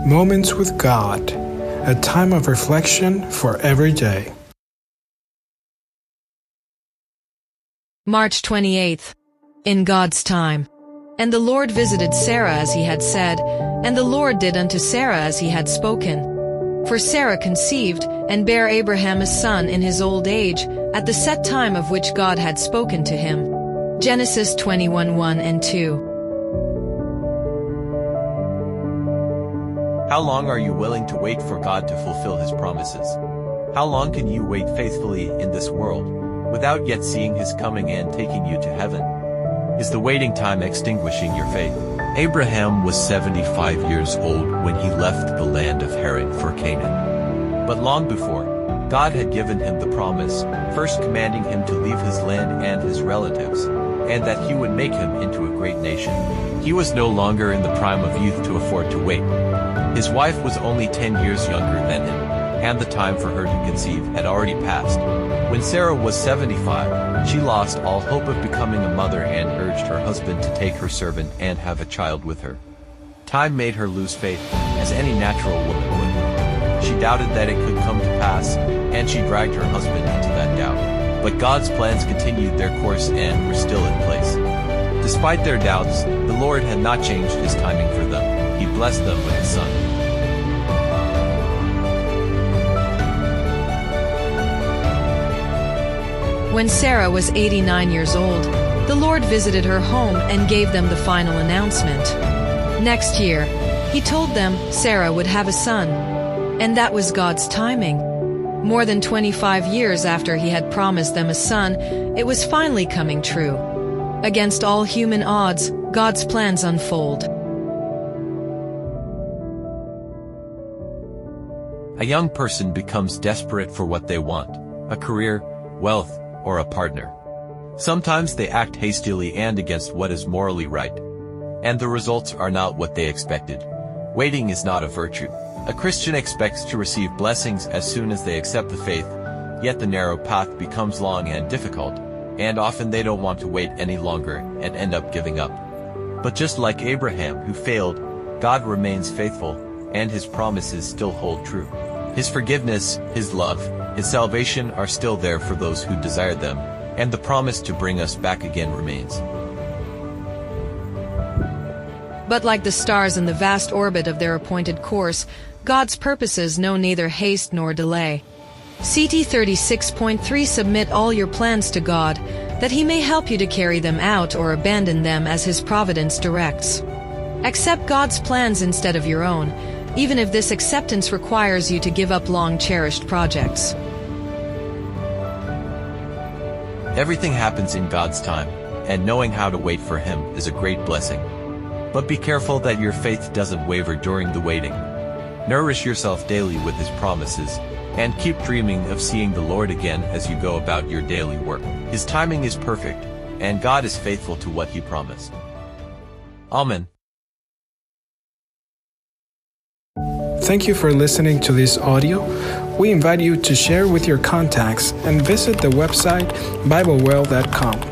Moments with God, a time of reflection for every day. March 28th. In God's time. And the Lord visited Sarah as he had said, and the Lord did unto Sarah as he had spoken. For Sarah conceived, and bare Abraham a son in his old age, at the set time of which God had spoken to him. Genesis 21:1 and 2. How long are you willing to wait for God to fulfill His promises? How long can you wait faithfully in this world, without yet seeing His coming and taking you to heaven? Is the waiting time extinguishing your faith? Abraham was 75 years old when he left the land of Haran for Canaan. But long before, God had given him the promise, first commanding him to leave his land and his relatives, and that He would make him into a great nation. He was no longer in the prime of youth to afford to wait. His wife was only 10 years younger than him, and the time for her to conceive had already passed. When Sarah was 75, she lost all hope of becoming a mother and urged her husband to take her servant and have a child with her. Time made her lose faith, as any natural woman would. She doubted that it could come to pass, and she dragged her husband into that doubt. But God's plans continued their course and were still in place. Despite their doubts, the Lord had not changed His timing for them. He blessed them with a son. When Sarah was 89 years old, the Lord visited her home and gave them the final announcement. Next year, He told them Sarah would have a son, and that was God's timing. More than 25 years after He had promised them a son, it was finally coming true. Against all human odds, God's plans unfold. A young person becomes desperate for what they want: a career, wealth, or a partner. Sometimes they act hastily and against what is morally right, and the results are not what they expected. Waiting is not a virtue. A Christian expects to receive blessings as soon as they accept the faith, yet the narrow path becomes long and difficult, and often they don't want to wait any longer and end up giving up. But just like Abraham, who failed, God remains faithful, and His promises still hold true. His forgiveness, His love, His salvation are still there for those who desire them, and the promise to bring us back again remains. But like the stars in the vast orbit of their appointed course, God's purposes know neither haste nor delay. CT 36.3 Submit all your plans to God, that He may help you to carry them out or abandon them as His providence directs. Accept God's plans instead of your own, even if this acceptance requires you to give up long-cherished projects. Everything happens in God's time, and knowing how to wait for Him is a great blessing. But be careful that your faith doesn't waver during the waiting. Nourish yourself daily with His promises, and keep dreaming of seeing the Lord again as you go about your daily work. His timing is perfect, and God is faithful to what He promised. Amen. Thank you for listening to this audio. We invite you to share with your contacts and visit the website BibleWell.com.